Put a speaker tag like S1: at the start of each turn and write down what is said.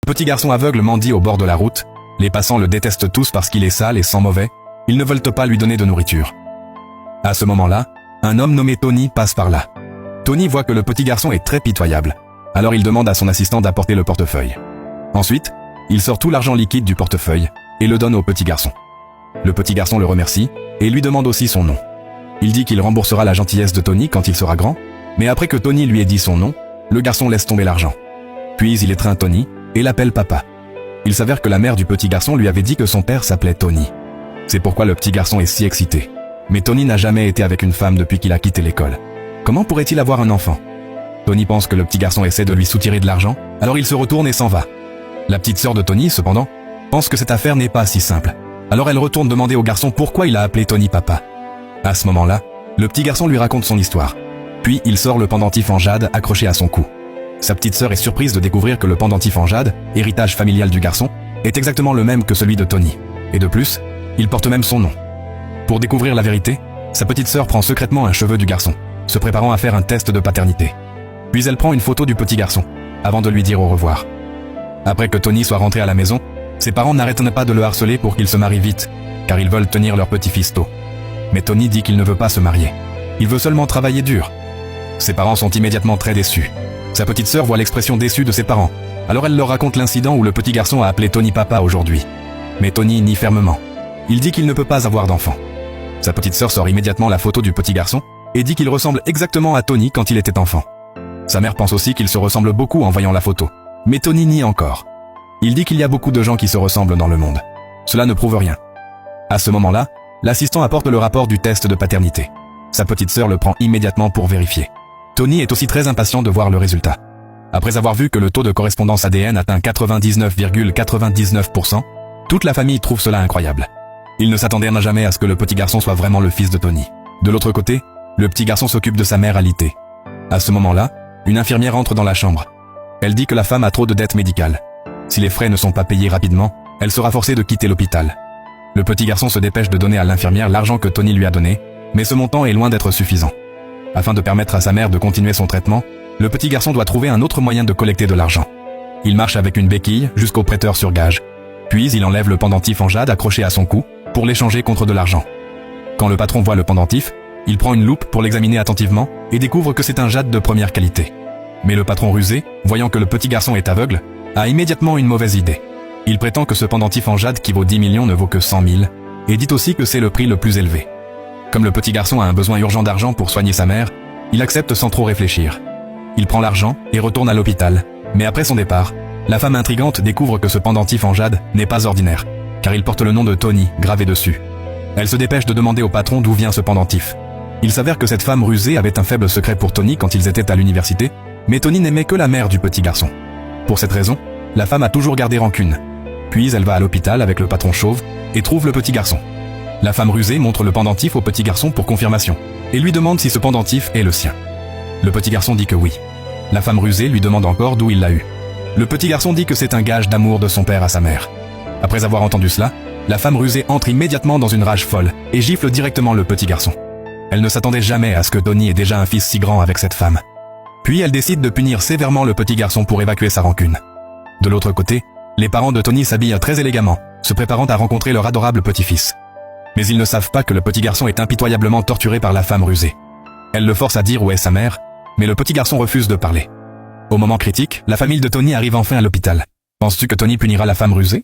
S1: Petit garçon aveugle mendie au bord de la route. Les passants le détestent tous parce qu'il est sale et sent mauvais. Ils ne veulent pas lui donner de nourriture. À ce moment-là, un homme nommé Tony passe par là. Tony voit que le petit garçon est très pitoyable. Alors il demande à son assistant d'apporter le portefeuille. Ensuite, il sort tout l'argent liquide du portefeuille et le donne au petit garçon. Le petit garçon le remercie et lui demande aussi son nom. Il dit qu'il remboursera la gentillesse de Tony quand il sera grand, mais après que Tony lui ait dit son nom, le garçon laisse tomber l'argent. Puis il étreint Tony et l'appelle papa. Il s'avère que la mère du petit garçon lui avait dit que son père s'appelait Tony. C'est pourquoi le petit garçon est si excité. Mais Tony n'a jamais été avec une femme depuis qu'il a quitté l'école. Comment pourrait-il avoir un enfant? Tony pense que le petit garçon essaie de lui soutirer de l'argent, alors il se retourne et s'en va. La petite sœur de Tony, cependant, pense que cette affaire n'est pas si simple. Alors elle retourne demander au garçon pourquoi il a appelé Tony papa. À ce moment-là, le petit garçon lui raconte son histoire. Puis il sort le pendentif en jade accroché à son cou. Sa petite sœur est surprise de découvrir que le pendentif en jade, héritage familial du garçon, est exactement le même que celui de Tony. Et de plus, il porte même son nom. Pour découvrir la vérité, sa petite sœur prend secrètement un cheveu du garçon, se préparant à faire un test de paternité. Puis elle prend une photo du petit garçon, avant de lui dire au revoir. Après que Tony soit rentré à la maison, ses parents n'arrêtent pas de le harceler pour qu'il se marie vite, car ils veulent tenir leur petit-fils tôt. Mais Tony dit qu'il ne veut pas se marier. Il veut seulement travailler dur. Ses parents sont immédiatement très déçus. Sa petite sœur voit l'expression déçue de ses parents. Alors elle leur raconte l'incident où le petit garçon a appelé Tony papa aujourd'hui. Mais Tony nie fermement. Il dit qu'il ne peut pas avoir d'enfant. Sa petite sœur sort immédiatement la photo du petit garçon et dit qu'il ressemble exactement à Tony quand il était enfant. Sa mère pense aussi qu'il se ressemble beaucoup en voyant la photo. Mais Tony nie encore. Il dit qu'il y a beaucoup de gens qui se ressemblent dans le monde. Cela ne prouve rien. À ce moment-là, l'assistant apporte le rapport du test de paternité. Sa petite sœur le prend immédiatement pour vérifier. Tony est aussi très impatient de voir le résultat. Après avoir vu que le taux de correspondance ADN atteint 99,99%, toute la famille trouve cela incroyable. Ils ne s'attendaient jamais à ce que le petit garçon soit vraiment le fils de Tony. De l'autre côté, le petit garçon s'occupe de sa mère alitée. À ce moment-là, une infirmière entre dans la chambre. Elle dit que la femme a trop de dettes médicales. Si les frais ne sont pas payés rapidement, elle sera forcée de quitter l'hôpital. Le petit garçon se dépêche de donner à l'infirmière l'argent que Tony lui a donné, mais ce montant est loin d'être suffisant. Afin de permettre à sa mère de continuer son traitement, le petit garçon doit trouver un autre moyen de collecter de l'argent. Il marche avec une béquille jusqu'au prêteur sur gage. Puis il enlève le pendentif en jade accroché à son cou pour l'échanger contre de l'argent. Quand le patron voit le pendentif, il prend une loupe pour l'examiner attentivement et découvre que c'est un jade de première qualité. Mais le patron rusé, voyant que le petit garçon est aveugle, a immédiatement une mauvaise idée. Il prétend que ce pendentif en jade qui vaut 10 millions ne vaut que 100 000 et dit aussi que c'est le prix le plus élevé. Comme le petit garçon a un besoin urgent d'argent pour soigner sa mère, il accepte sans trop réfléchir. Il prend l'argent et retourne à l'hôpital. Mais après son départ, la femme intrigante découvre que ce pendentif en jade n'est pas ordinaire, car il porte le nom de Tony gravé dessus. Elle se dépêche de demander au patron d'où vient ce pendentif. Il s'avère que cette femme rusée avait un faible secret pour Tony quand ils étaient à l'université, mais Tony n'aimait que la mère du petit garçon. Pour cette raison, la femme a toujours gardé rancune. Puis elle va à l'hôpital avec le patron chauve et trouve le petit garçon. La femme rusée montre le pendentif au petit garçon pour confirmation et lui demande si ce pendentif est le sien. Le petit garçon dit que oui. La femme rusée lui demande encore d'où il l'a eu. Le petit garçon dit que c'est un gage d'amour de son père à sa mère. Après avoir entendu cela, la femme rusée entre immédiatement dans une rage folle et gifle directement le petit garçon. Elle ne s'attendait jamais à ce que Tony ait déjà un fils si grand avec cette femme. Puis elle décide de punir sévèrement le petit garçon pour évacuer sa rancune. De l'autre côté, les parents de Tony s'habillent très élégamment, se préparant à rencontrer leur adorable petit-fils. Mais ils ne savent pas que le petit garçon est impitoyablement torturé par la femme rusée. Elle le force à dire où est sa mère, mais le petit garçon refuse de parler. Au moment critique, la famille de Tony arrive enfin à l'hôpital. Penses-tu que Tony punira la femme rusée?